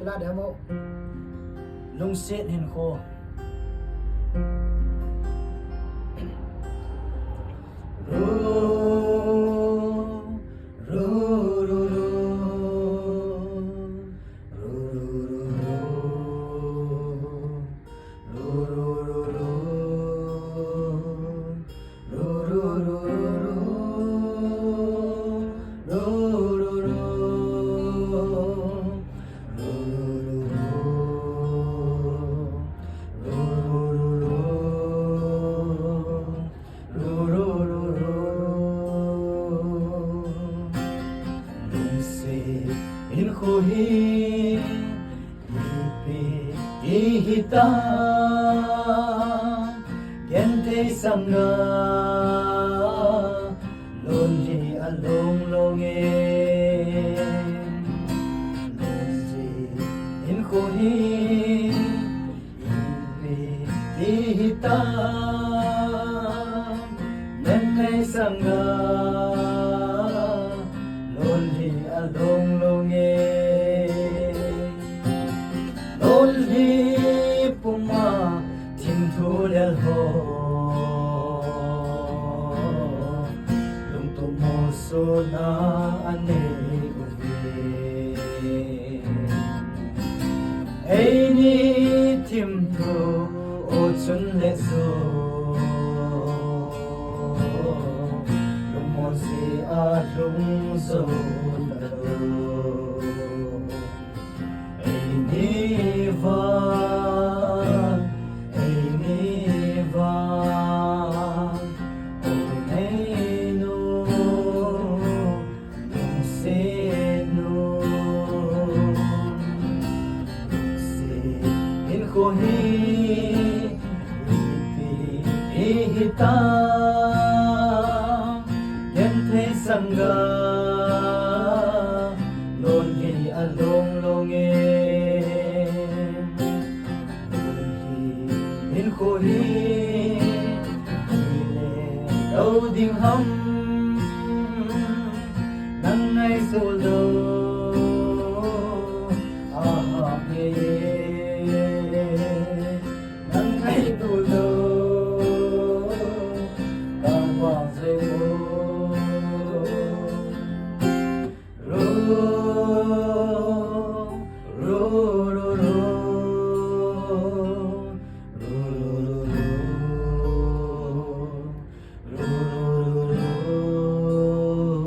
la demo lung set hin kho in khohi ipi ihita gente sanga lonji along longe lonji in khohi ipi ihita gente sanga lonji along longe lonji puma tim thulel ho lung to mo so na ane uve ei ni tim thu o chun le so lung mo si a lung so Hita gente sanga non hi along longe in khohi le ding ham nang nai so lo